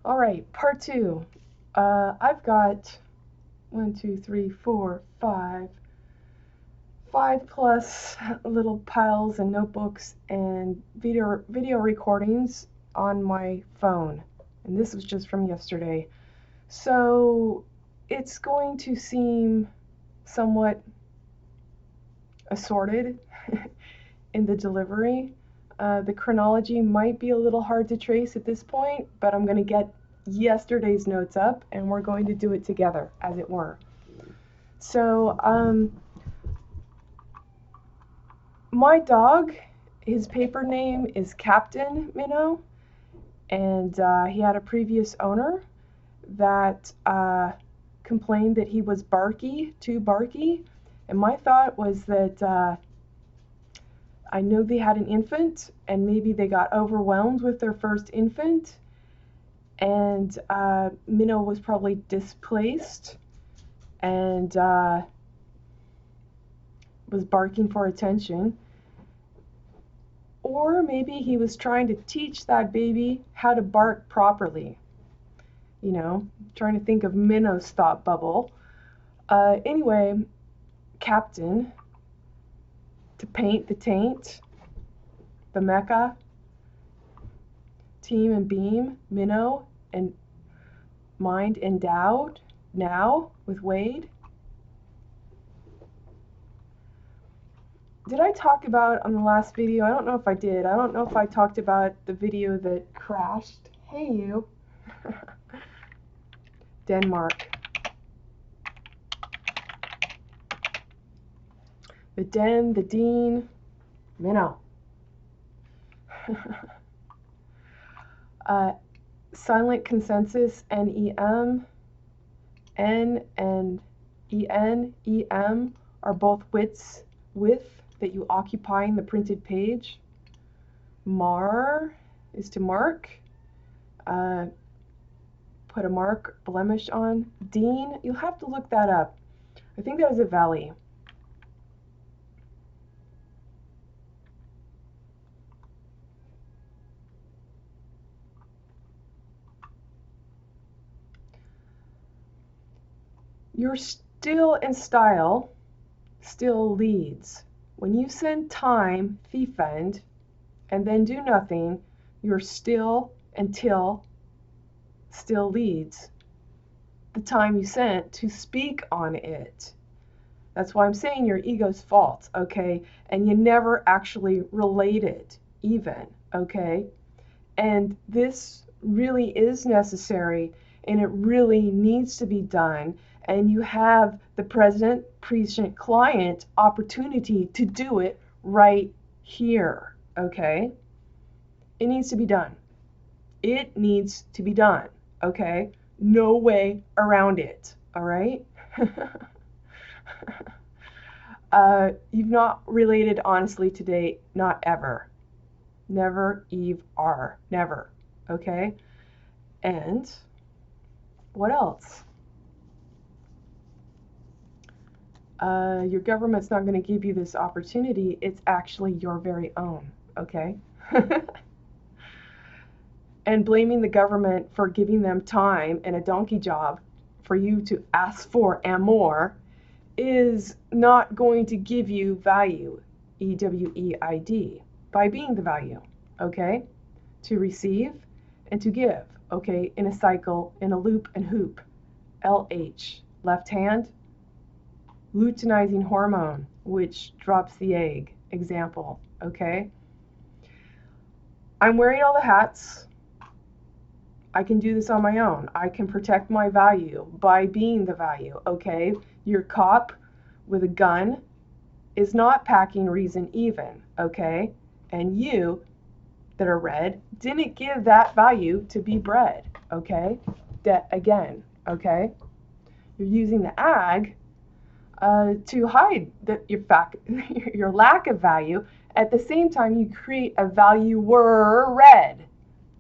All right, part two. I've got 5 plus little piles and notebooks and video recordings on my phone, and this was just from yesterday. So it's going to seem somewhat assorted in the delivery. The chronology might be a little hard to trace at this point, but I'm going to get yesterday's notes up and we're going to do it together, as it were. So, my dog, his paper name is Captain Minnow, and he had a previous owner that complained that he was too barky, and my thought was that I knew they had an infant, and maybe they got overwhelmed with their first infant, and Minnow was probably displaced and was barking for attention. Or maybe he was trying to teach that baby how to bark properly. You know, trying to think of Minnow's thought bubble. Anyway, Captain, to paint the taint, the Mecca, team and beam, Minnow, and mind endowed, now, with Wade. Did I talk about on the last video? I don't know if I did. I don't know if I talked about the video that crashed. Hey, you. Denmark. The Den, the Dean, Minnow. Silent consensus, NEM. N and EM are both width that you occupy in the printed page. Mar is to mark. Put a mark, blemish on. Dean, you'll have to look that up. I think that is a valley. Your still and style still leads. When you send time, defend, and then do nothing, your still until still leads the time you sent to speak on it. That's why I'm saying your ego's fault, okay? And you never actually related even, okay? And this really is necessary and it really needs to be done. And you have the president, patient, client opportunity to do it right here, okay? It needs to be done. It needs to be done, okay? No way around it, all right? You've not related honestly to date, not ever. Never, Eve, are. Never, okay? And what else? Your government's not going to give you this opportunity. It's actually your very own, okay? And blaming the government for giving them time and a donkey job for you to ask for and more is not going to give you value, EWEID, by being the value, okay? To receive and to give, okay? In a cycle, in a loop and hoop. LH, left hand, luteinizing hormone, which drops the egg, example, okay? I'm wearing all the hats. I can do this on my own. I can protect my value by being the value, okay? Your cop with a gun is not packing reason even, okay? And you that are red didn't give that value to be bred, okay? Again, okay? You're using the ag to hide your lack of value. At the same time, you create a valuer red.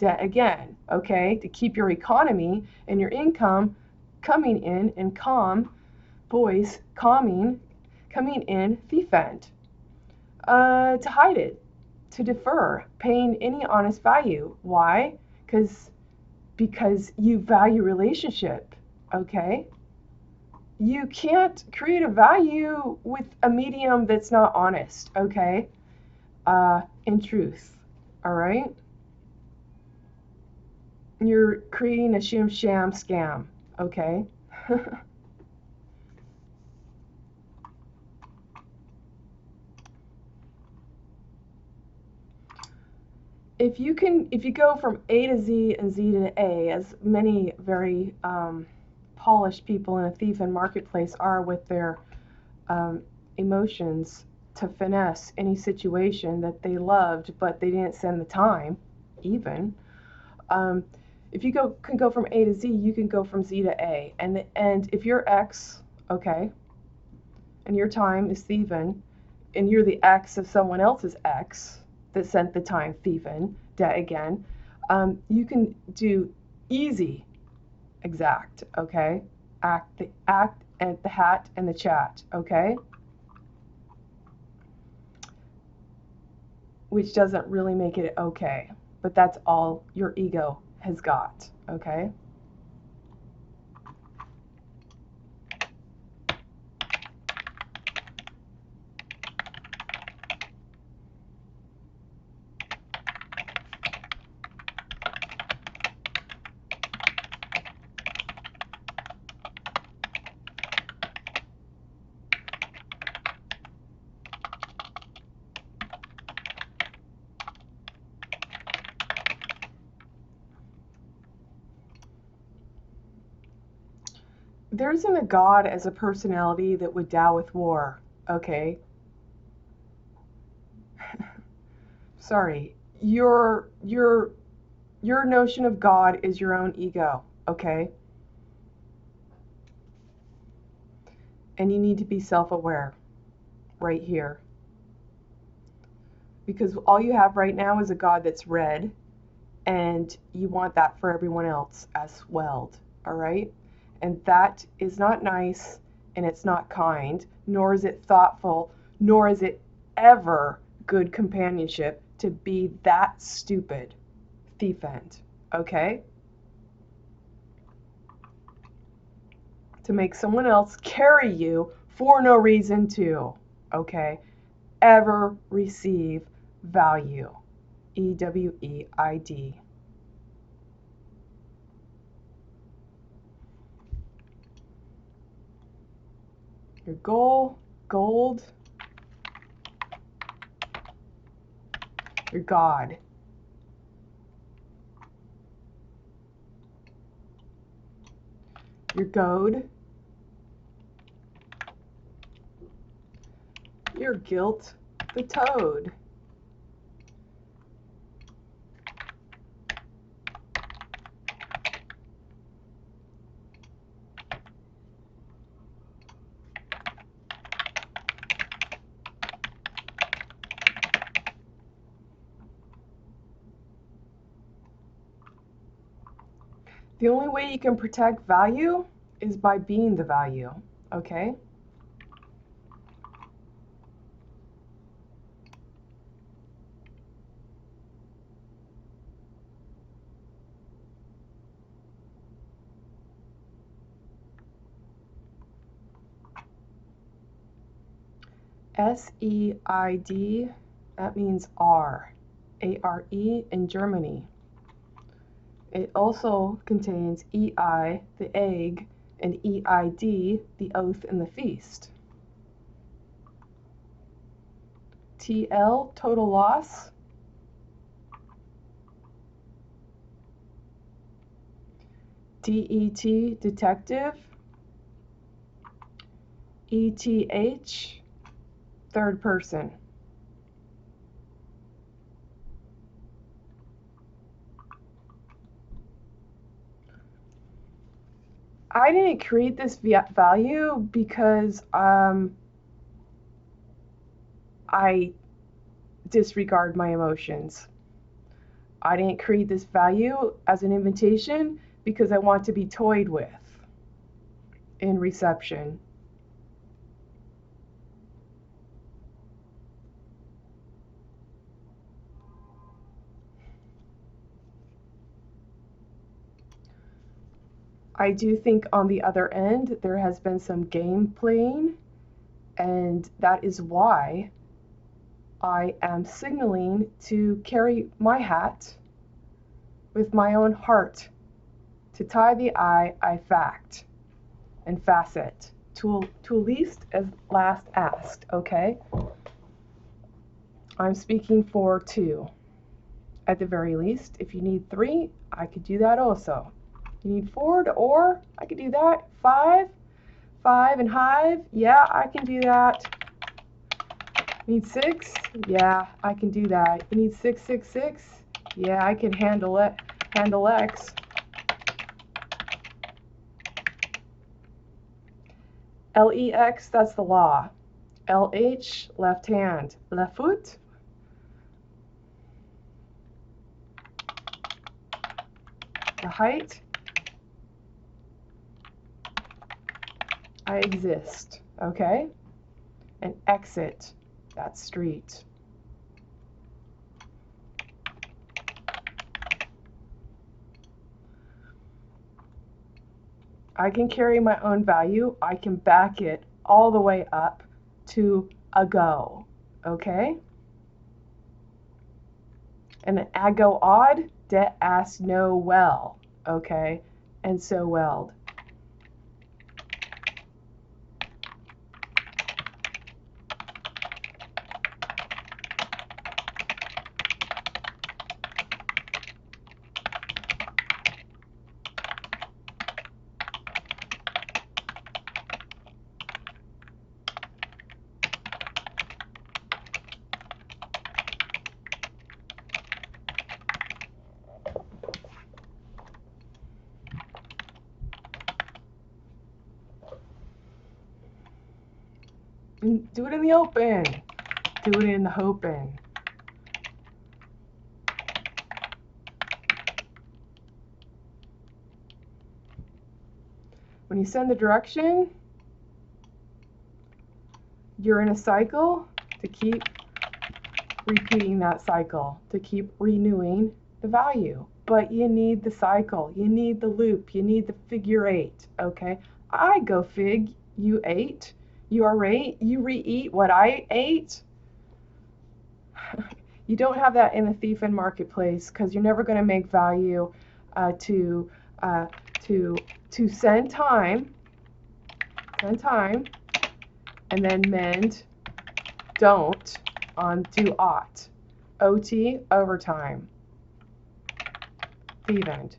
Again, okay, to keep your economy and your income coming in and calming in, defend. To hide it, to defer, paying any honest value. Why? Because because you value relationship, okay? You can't create a value with a medium that's not honest, okay? In truth, all right? You're creating a sham scam, okay? If you go from A to Z and Z to A, as many very polished people in a thief and marketplace are with their emotions to finesse any situation that they loved, but they didn't send the time, even. If you can go from A to Z, you can go from Z to A. And if you're X, okay, and your time is thieving, and you're the X of someone else's X that sent the time thieving, again, you can do easy exact, okay? Act and the hat and the chat, okay? Which doesn't really make it okay, but that's all your ego has got, okay? There isn't a God as a personality that would dow with war, okay? Sorry. Your notion of God is your own ego, okay? And you need to be self-aware right here. Because all you have right now is a God that's red, and you want that for everyone else as well, all right? And that is not nice, and it's not kind, nor is it thoughtful, nor is it ever good companionship to be that stupid, thief end, okay? To make someone else carry you for no reason to, okay? Ever receive value. EWEID. Your goal, gold, your God. Your goad, your guilt, the toad. The only way you can protect value is by being the value, okay? SEID, that means R. ARE in Germany. It also contains EI, the egg, and EID, the oath and the feast. TL, total loss. DET, detective. ETH, third person. I didn't create this value because I disregard my emotions. I didn't create this value as an invitation because I want to be toyed with in reception. I do think on the other end there has been some game playing, and that is why I am signaling to carry my hat with my own heart, to tie the I fact and facet, to least as last asked, okay? I'm speaking for 2. At the very least, if you need 3, I could do that also. You need 4 or I could do that. 5 and hive, yeah, I can do that. You need 6, yeah, I can do that. You need 6, 6, 6, yeah, I can handle it. Handle X. LEX, that's the law. LH, left hand, left foot. The height. I exist, okay? And exit, that's street. I can carry my own value. I can back it all the way up to a go, okay? And an ago odd, de as no well, okay? And so weld. Do it in the open. Do it in the open. When you send the direction, you're in a cycle to keep repeating that cycle, to keep renewing the value. But you need the cycle, you need the loop, you need the figure 8, okay? I go fig, you ate, you are right, you re-eat what I ate. You don't have that in the thief and marketplace because you're never going to make value to send time, and then mend don't on do ought. OT, overtime. Thief end.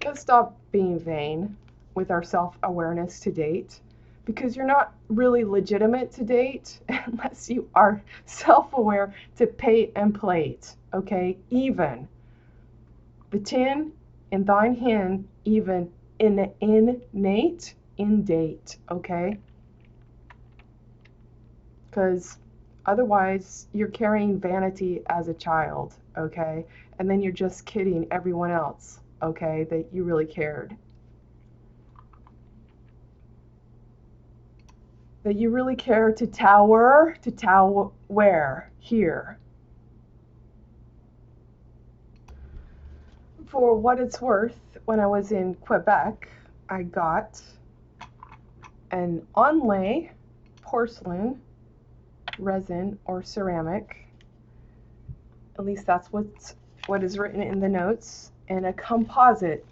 Let's stop being vain with our self-awareness to date, because you're not really legitimate to date unless you are self-aware to pay and plate, okay? Even. The tin in thine hand, even innate, in date, okay? Because otherwise you're carrying vanity as a child, okay? And then you're just kidding everyone else, okay, that you really cared. That you really care to tower where? Here. For what it's worth, when I was in Quebec, I got an onlay porcelain, resin, or ceramic. At least that's what is written in the notes, and a composite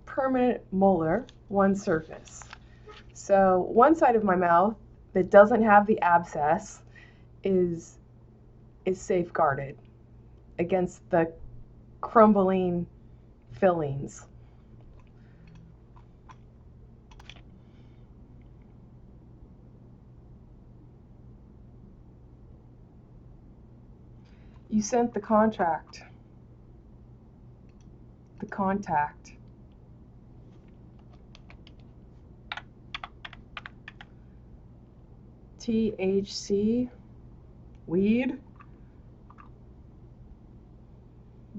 permanent molar, one surface. So one side of my mouth that doesn't have the abscess is safeguarded against the crumbling fillings. You sent the contract, the contact. THC, weed,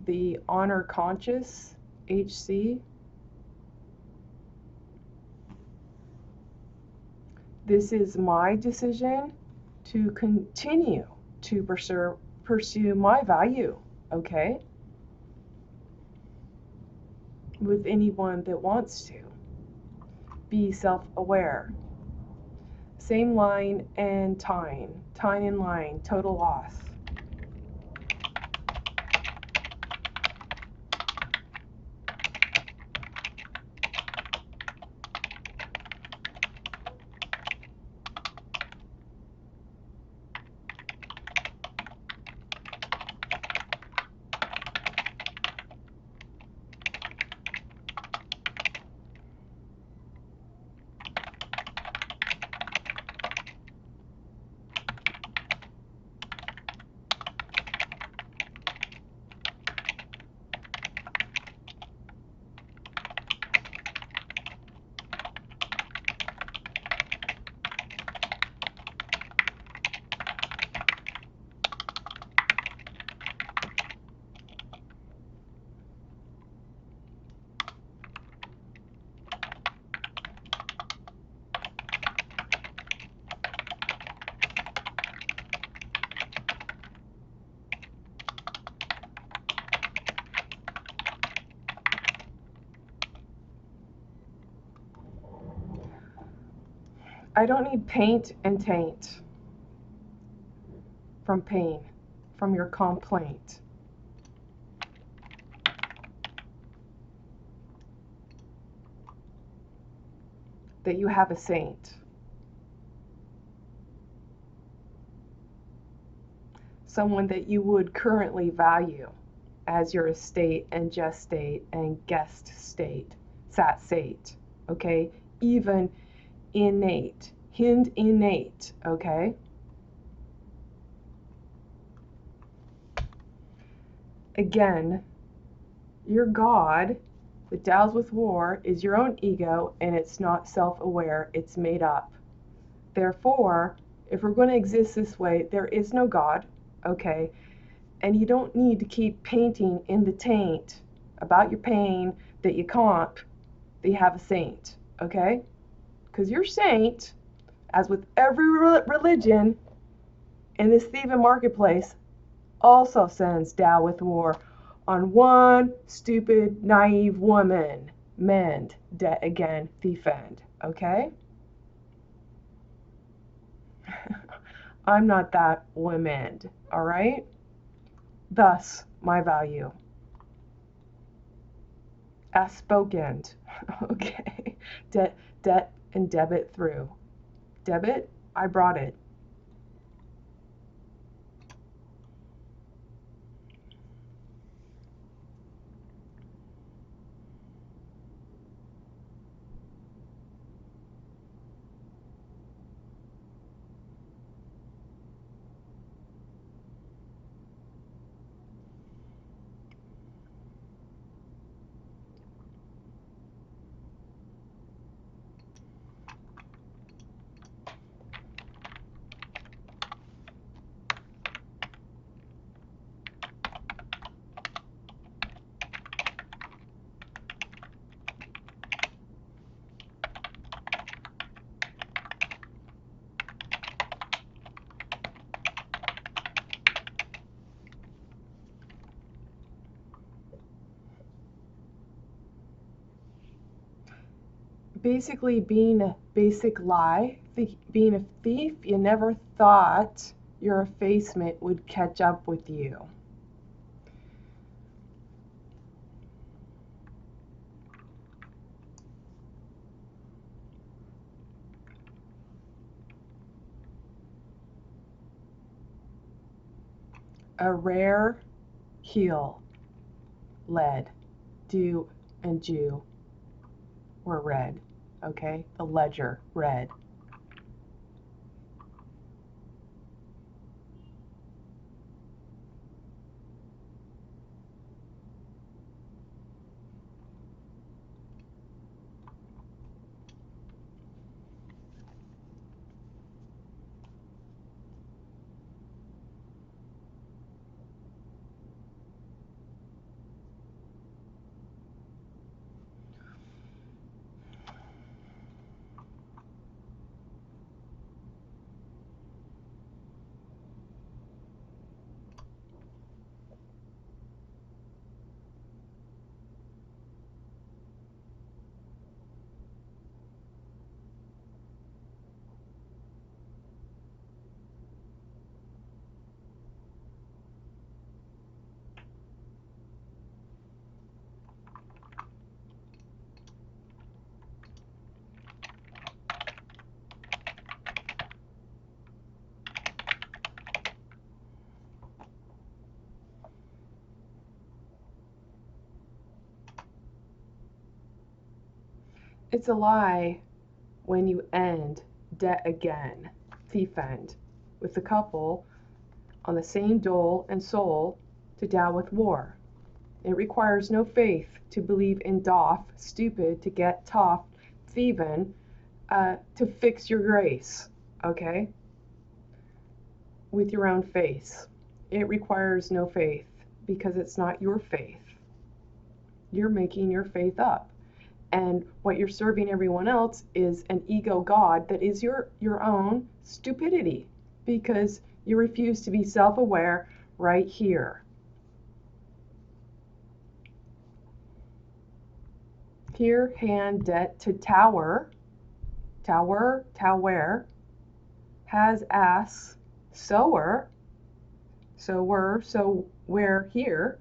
the honor conscious, HC. This is my decision to continue to pursue my value, okay? With anyone that wants to. Be self-aware. Same line and tine. Tine and line, total loss. I don't need paint and taint from pain, from your complaint. That you have a saint. Someone that you would currently value as your estate and gestate and guest state, sat sate, okay? Even innate, hind innate, okay? Again, your God that deals with war is your own ego, and it's not self-aware, it's made up. Therefore, if we're going to exist this way, there is no God, okay? And you don't need to keep painting in the taint about your pain that you can't, that you have a saint, okay? Because your saint, as with every religion in this thieving marketplace, also sends Tao with war on one stupid, naive woman. Mend, debt again, defend, okay? I'm not that woman, all right? Thus, my value. As spoken, okay? Debt and debit through. Debit, I brought it. Basically, being a basic lie, being a thief, you never thought your effacement would catch up with you. A rare heel, lead, do, and Jew were red, okay? The ledger, red. It's a lie when you end debt again, defend, with the couple on the same dole and soul to down with war. It requires no faith to believe in doff, stupid to get toff, thievin, to fix your grace, okay? With your own face. It requires no faith because it's not your faith. You're making your faith up. And what you're serving everyone else is an ego god that is your own stupidity because you refuse to be self-aware right here. Here, hand debt to tower, has ass, sower, so where here,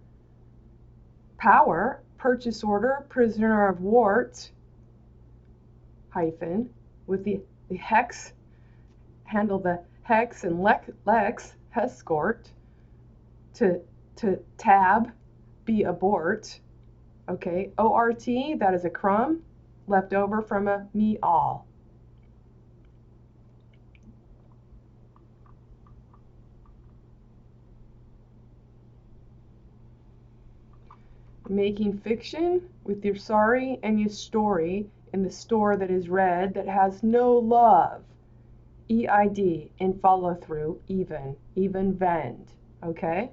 power, purchase order, prisoner of wart, hyphen, with the hex, handle the hex and lex, escort, to tab, be abort, okay, ORT, that is a crumb left over from a me all. Making fiction with your sorry and your story in the store that is red that has no love. EID, in follow through, even vend, okay?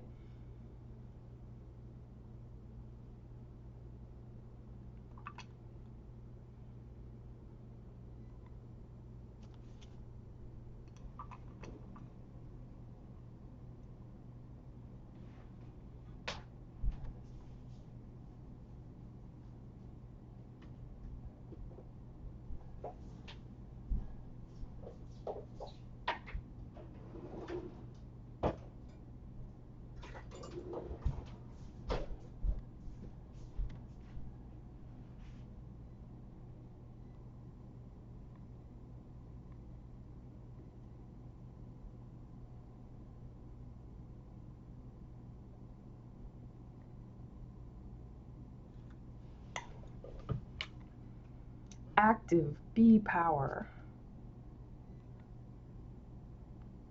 Active, be power.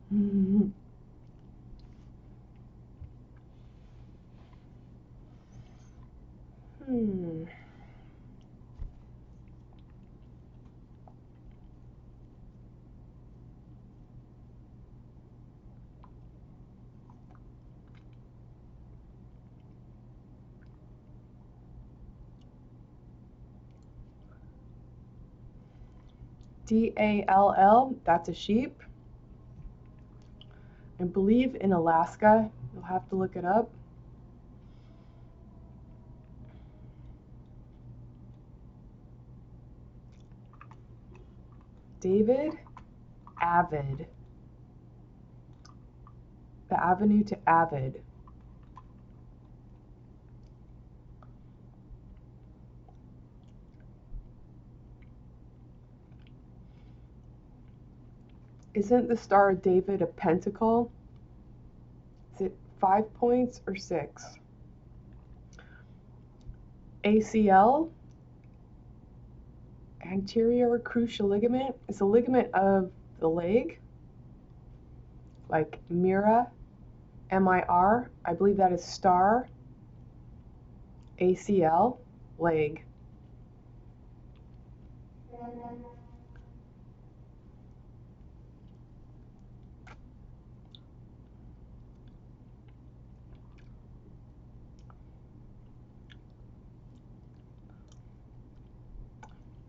Hmm. DALL, that's a sheep. I believe in Alaska. You'll have to look it up. David, avid. The avenue to avid. Isn't the Star of David a pentacle? Is it 5 points or 6? ACL, anterior cruciate ligament, is a ligament of the leg, like MIRA, MIR, I believe that is star, ACL, leg.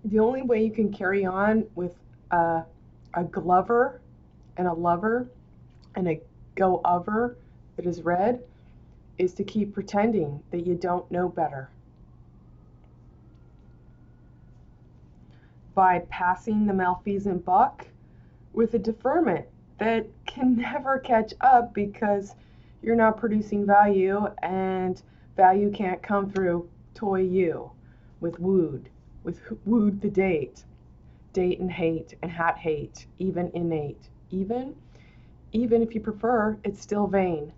The only way you can carry on with a glover and a lover and a go-over that is red is to keep pretending that you don't know better. By passing the malfeasant buck with a deferment that can never catch up because you're not producing value and value can't come through toy you with wooed the date and hate and hat hate, even innate, even if you prefer, it's still vain.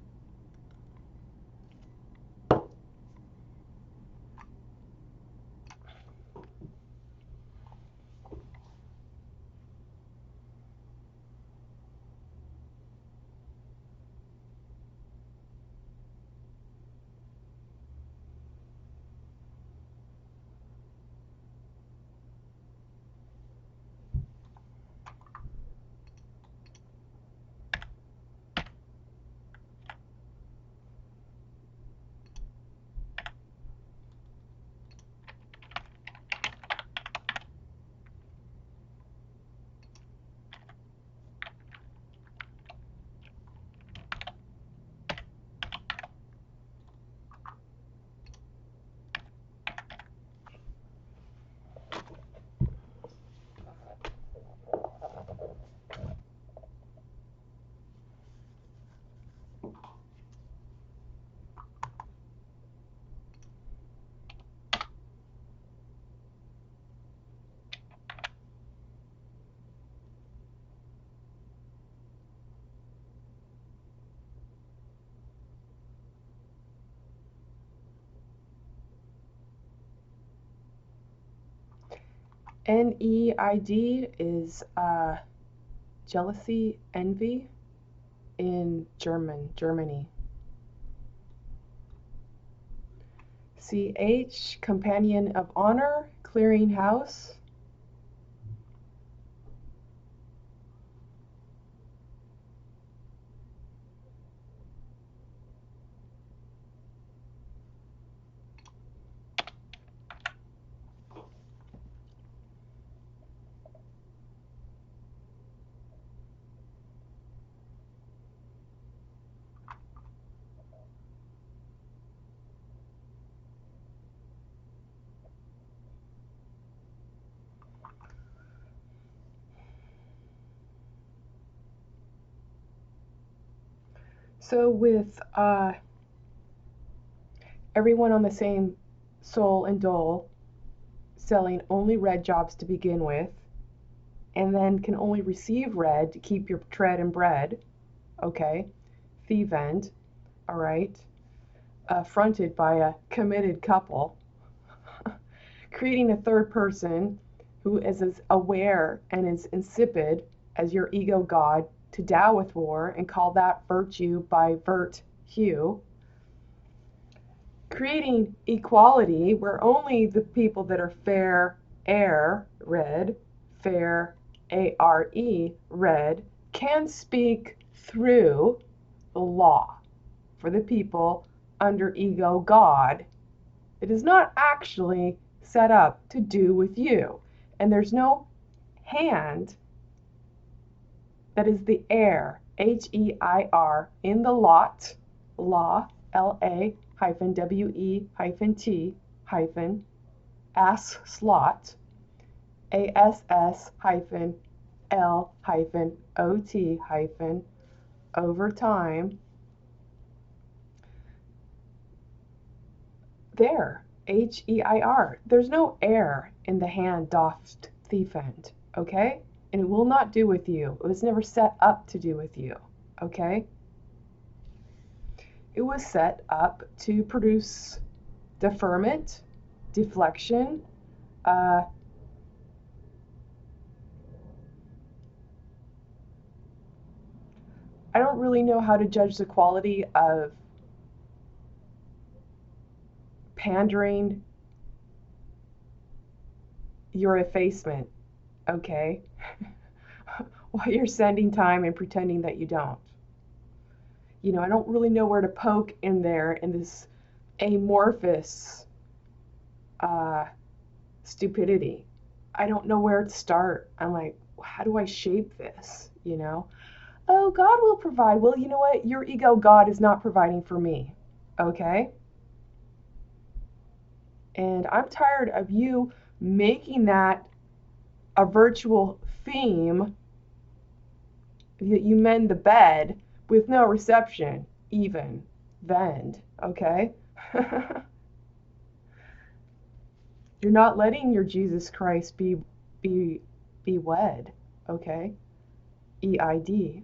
NEID is jealousy, envy in Germany. CH, companion of honor, clearing house. So with everyone on the same soul and dole selling only red jobs to begin with, and then can only receive red to keep your tread and bread, okay, ea.ven, all right, fronted by a committed couple, creating a third person who is as aware and as insipid as your ego god to dow with war and call that virtue by vert hue, creating equality where only the people that are fair air red, fair ARE red, can speak through the law for the people under ego God. It is not actually set up to do with you. And there's no hand that is the air, HEIR, in the lot, law, LA-WE-T, ass slot, ASS-L-OT, over time, there, HEIR. There's no air in the hand doffed thief end, okay? And it will not do with you. It was never set up to do with you, okay? It was set up to produce deferment, deflection, I don't really know how to judge the quality of pandering your effacement, okay? While you're sending time and pretending that you don't. You know, I don't really know where to poke in there in this amorphous stupidity. I don't know where to start. I'm like, how do I shape this, you know? Oh, God will provide. Well, you know what? Your ego God is not providing for me, okay? And I'm tired of you making that a virtual theme that you mend the bed with no reception, even, vend, okay? You're not letting your Jesus Christ be wed, okay? EID.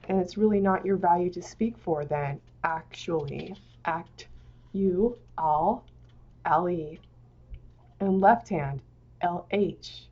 And it's really not your value to speak for then, actually. Act, you, al, ali. And left hand, LHEYEID.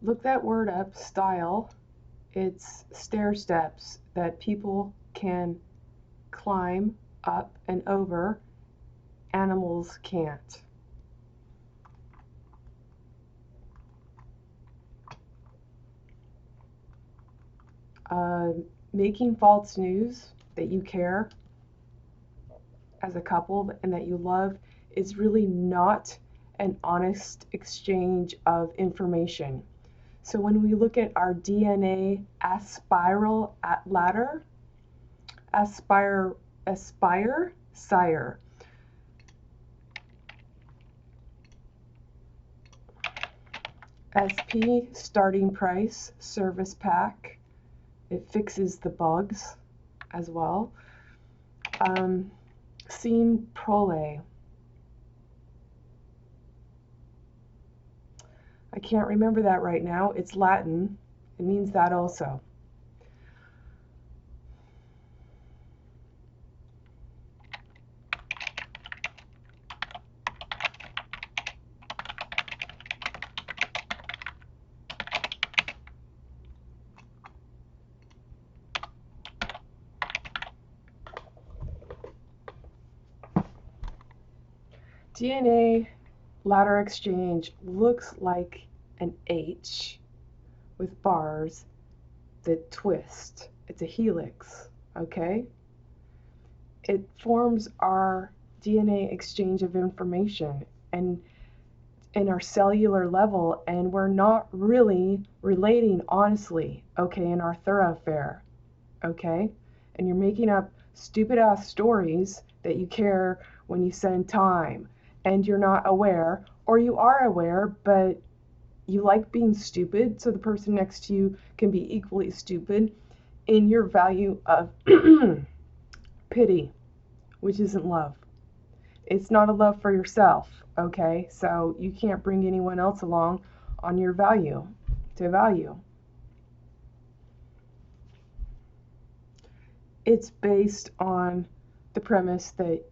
Look that word up, style. It's stair steps that people can climb up and over. Animals can't. Making false news that you care as a couple and that you love is really not an honest exchange of information. So when we look at our DNA spiral ladder, aspire, sire. SP, starting price, service pack. It fixes the bugs as well. Sin prole. I can't remember that right now. It's Latin. It means that also. DNA ladder exchange looks like an H with bars that twist. It's a helix, okay? It forms our DNA exchange of information and in our cellular level, and we're not really relating honestly, okay, in our thoroughfare, okay? And you're making up stupid ass stories that you care when you send time, and you're not aware, or you are aware, but you like being stupid, so the person next to you can be equally stupid in your value of pity, which isn't love. It's not a love for yourself, okay? So you can't bring anyone else along on your value, to value. It's based on the premise that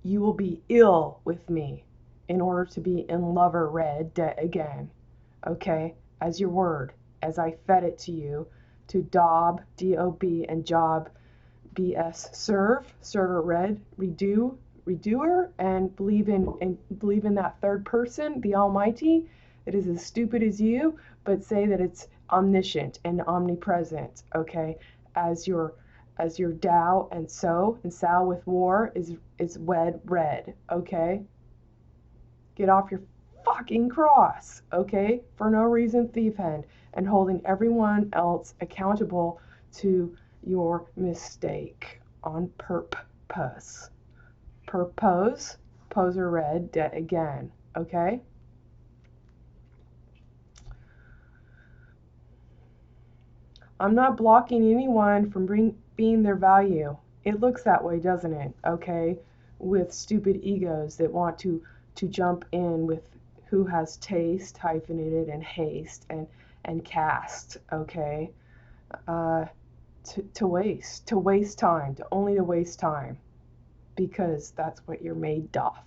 you will be ill with me in order to be in lover red again, okay? As your word, as I fed it to you, to dob, D-O-B, and job, B-S, serve, server red, redoer, and believe in that third person, the Almighty, that is as stupid as you, but say that it's omniscient and omnipresent, okay? As your Tao and Sal with war is wed red, okay? Get off your fucking cross, okay? For no reason, thief hand, and holding everyone else accountable to your mistake on purpose. Purpose, poser red, debt again, okay? I'm not blocking anyone from being their value. It looks that way, doesn't it? Okay? With stupid egos that want to jump in with who has taste, hyphenated, and haste, and cast, okay? To waste time, only to waste time. Because that's what you're made of,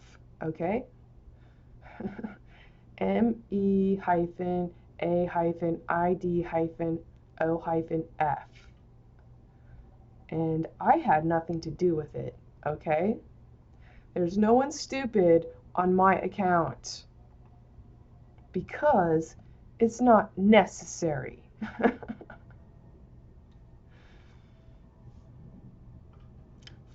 okay? ME-A-ID-F. And I had nothing to do with it, okay? There's no one stupid on my account because it's not necessary.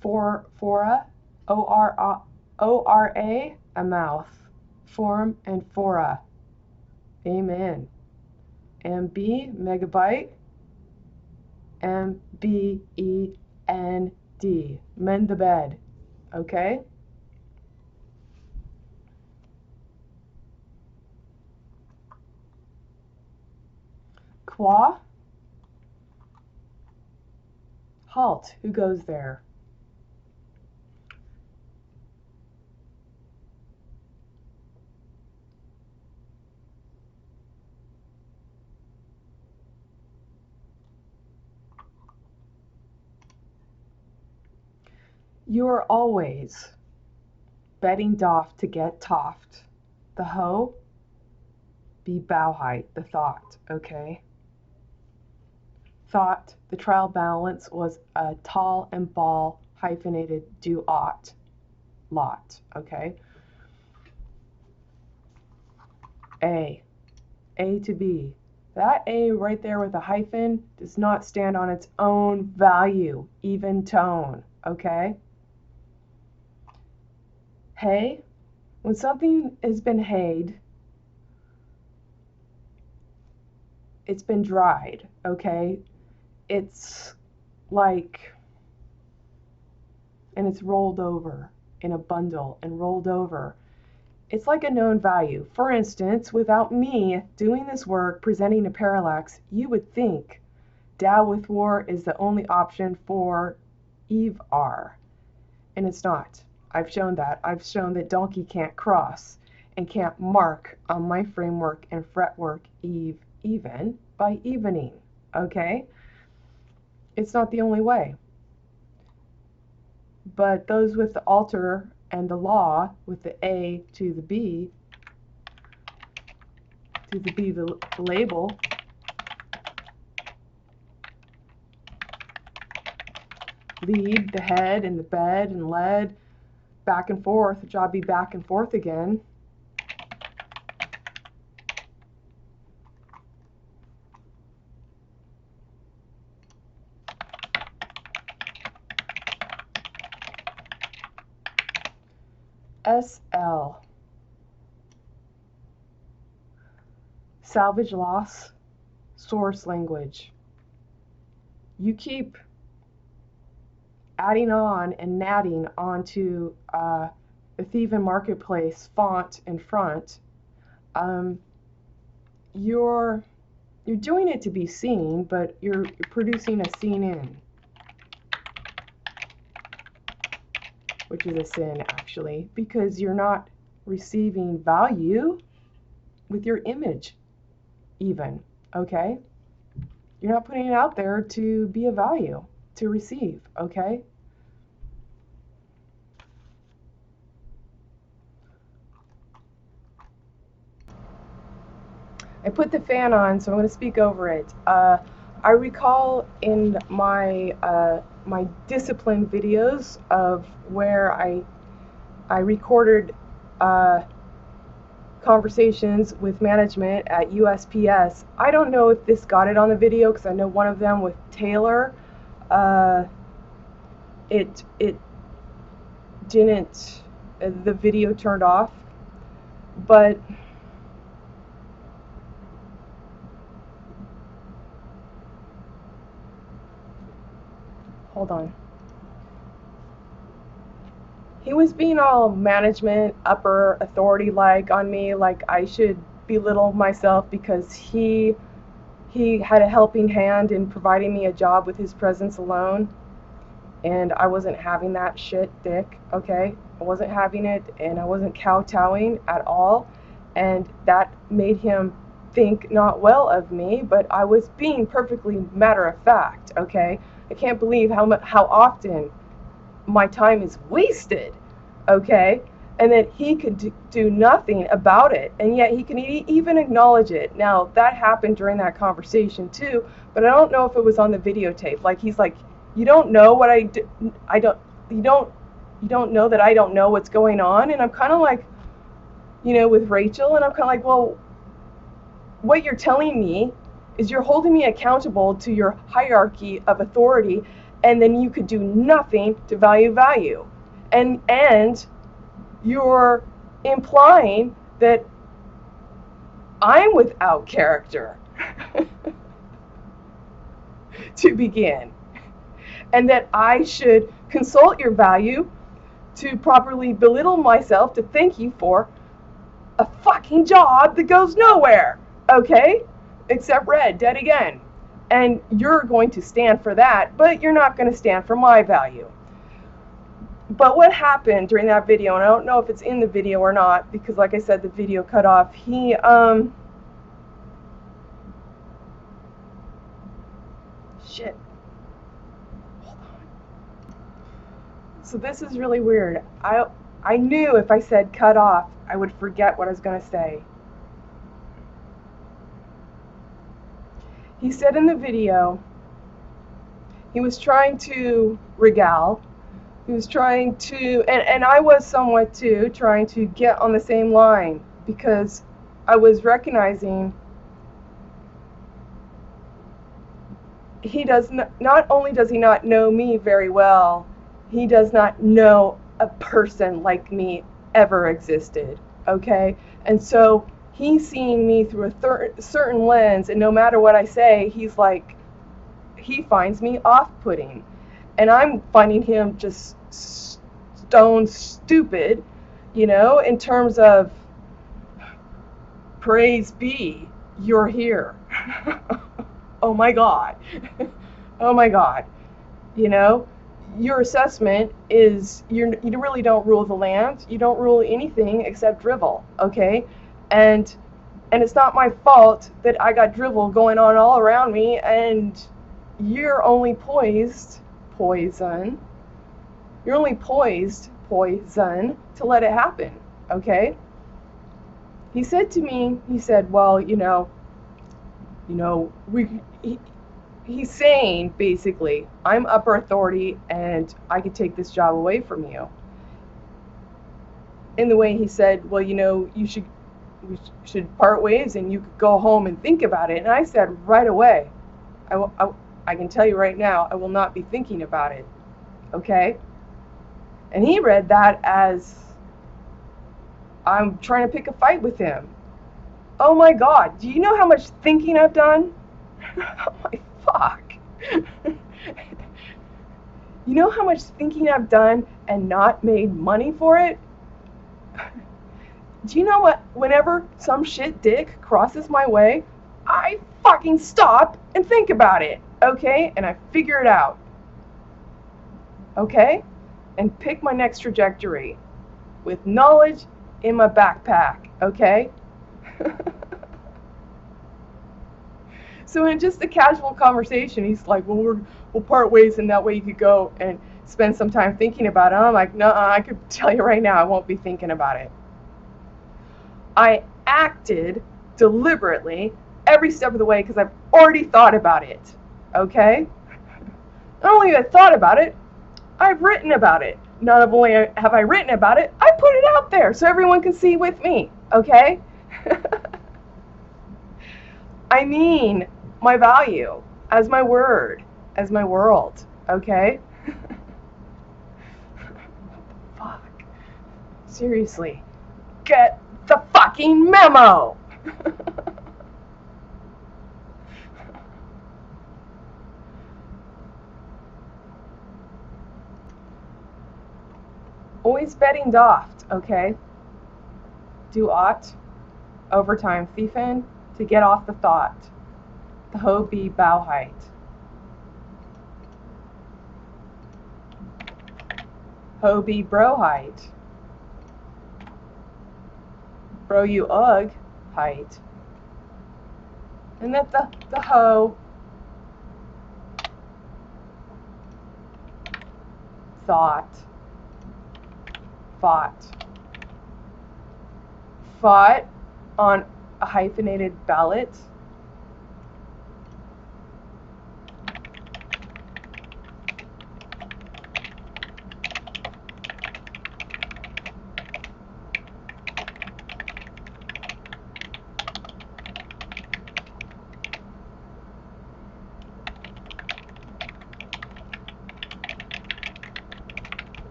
Fora, O-R-A, a mouth. Forum and fora. Amen. MB, megabyte. M-B-E-N-D. Mend the bed. Okay? Qua. Halt. Who goes there? You are always betting doff to get toft. The hoe be bow height, the thought, okay? Thought, the trial balance was a tall and ball hyphenated do ought lot, okay? A to B. That A right there with a hyphen does not stand on its own value, even tone, okay? Hay, when something has been hayed, it's been dried, okay? It's like, and it's rolled over in a bundle and rolled over. It's like a known value. For instance, without me doing this work, presenting a parallax, you would think Dow with war is the only option for Eve R. And it's not. I've shown that. I've shown that donkey can't cross and can't mark on my framework and fretwork Eve even by evening. Okay? It's not the only way. But those with the alter and the law, with the A to the B the label, lead, the head, and the bed, and lead, back and forth, the job be back and forth again. SL. Salvage loss, source language. You keep adding on and natting onto the Thieving Marketplace font in front. You're doing it to be seen, but you're producing a seen in, which is a sin actually, because you're not receiving value with your image even, okay? You're not putting it out there to be a value, to receive, okay? I put the fan on, so I'm going to speak over it. I recall in my my discipline videos of where I recorded conversations with management at USPS. I don't know if this got it on the video, because I know one of them with Taylor, it didn't, the video turned off, but hold on. He was being all management, upper authority-like on me, like I should belittle myself because he had a helping hand in providing me a job with his presence alone, and I wasn't having that shit, dick, okay? I wasn't having it, and I wasn't kowtowing at all, and that made him think not well of me, but I was being perfectly matter of fact, okay? I can't believe how often my time is wasted, okay? And that he could do nothing about it, and yet he can even acknowledge it. Now, that happened during that conversation too, but I don't know if it was on the videotape. Like, he's like, you don't know what I do, you don't know that I don't know what's going on. And I'm kind of like, you know, with Rachel, and I'm kind of like, well, what you're telling me is you're holding me accountable to your hierarchy of authority, and then you could do nothing to value. And you're implying that I'm without character to begin, and that I should consult your value to properly belittle myself to thank you for a fucking job that goes nowhere, okay? Except red, dead again. And you're going to stand for that, but you're not going to stand for my value. But what happened during that video, and I don't know if it's in the video or not, because like I said, the video cut off, he, shit. Hold on. So this is really weird. I knew if I said cut off, I would forget what I was going to say. He said in the video, he was trying to regale. He was trying to, and I was somewhat too, trying to get on the same line, because I was recognizing he does not only does he not know me very well, he does not know a person like me ever existed, okay? And so he's seeing me through a certain lens, and no matter what I say, he's like, he finds me off-putting. And I'm finding him just stone stupid You know, in terms of praise be, you're here. Oh my God. Oh my God. You know, your assessment is you really don't rule the land. You don't rule anything except drivel, okay? And it's not my fault that I got drivel going on all around me, and you're only poison. You're only poison to let it happen, okay? He said to me, he said, well, he's saying basically, I'm upper authority and I could take this job away from you. In the way he said, well, we should part ways and you could go home and think about it. And I said right away, I can tell you right now, I will not be thinking about it, okay? And he read that as I'm trying to pick a fight with him. Oh my God, do you know how much thinking I've done? Oh my fuck. You know how much thinking I've done and not made money for it? Do you know what? Whenever some shit dick crosses my way, I fucking stop and think about it, okay? And I figure it out, okay? And pick my next trajectory with knowledge in my backpack, okay? So in just a casual conversation, he's like, well, we'll part ways, and that way you could go and spend some time thinking about it. I'm like, no, I could tell you right now, I won't be thinking about it. I acted deliberately every step of the way because I've already thought about it, okay? Not only have I thought about it, I've written about it. Not only have I written about it, I put it out there so everyone can see with me, okay? I mean my value as my word, as my world, okay? Fuck. Seriously, get the fucking memo! Always betting doft, okay? Do ought, overtime thiefen, to get off the thought. The hoe be bowheit. Hoe be broheit. Bro you ugh height. And that the hoe thought. Fought on a hyphenated ballot.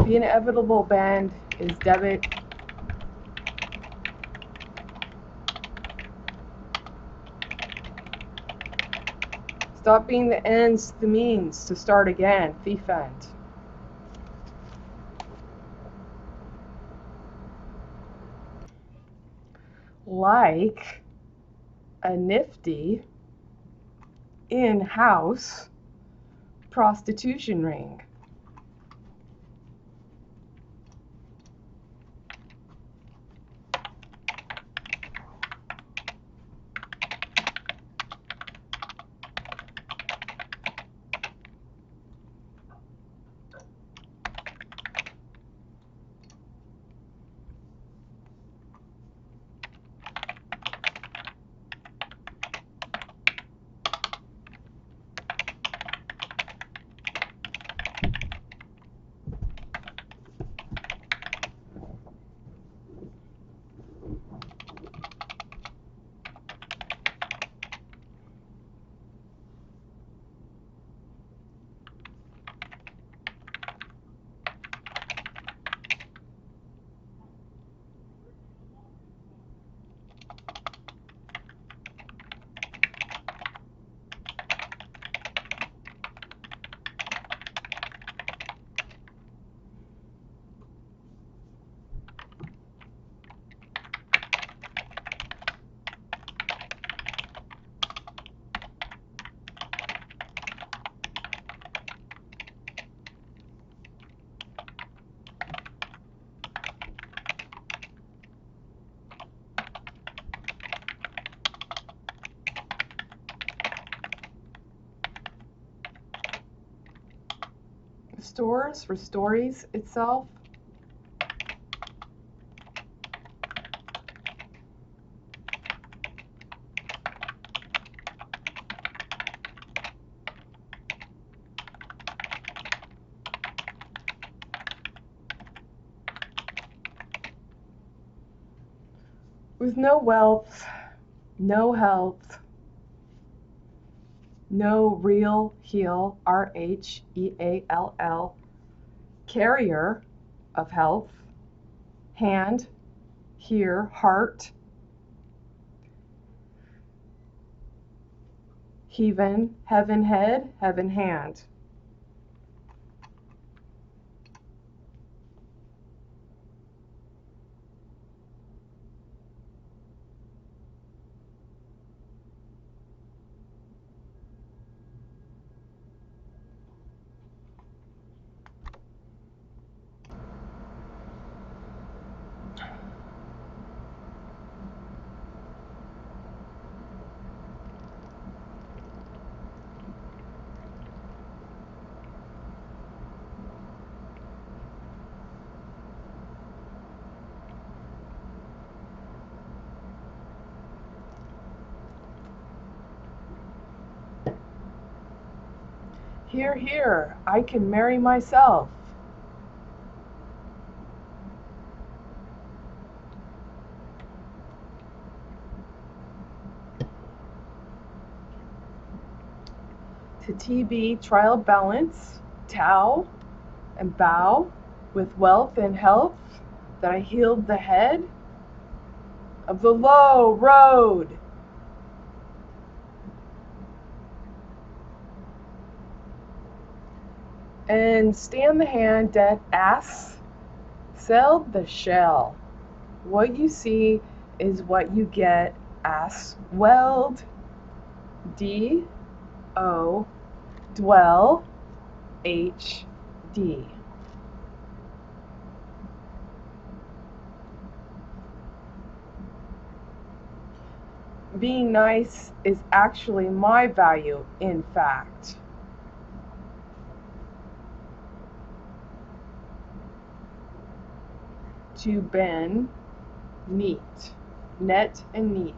The inevitable band is debit. Stop being the ends, the means to start again. Thiefen. Like a nifty in-house prostitution ring. restores itself. With no wealth, no health, no real heal, R-H-E-A-L-L, carrier of health, hand, here, heart, heaven, heaven head, heaven hand. Here, here, I can marry myself. To TB, trial balance, Tau, and bow, with wealth and health, that I healed the head of the low road. And stand the hand at ass, sailed the shell. What you see is what you get, ass weld, D-O, dwell, H-D. Being nice is actually my value, in fact. To bend, neat, net and neat.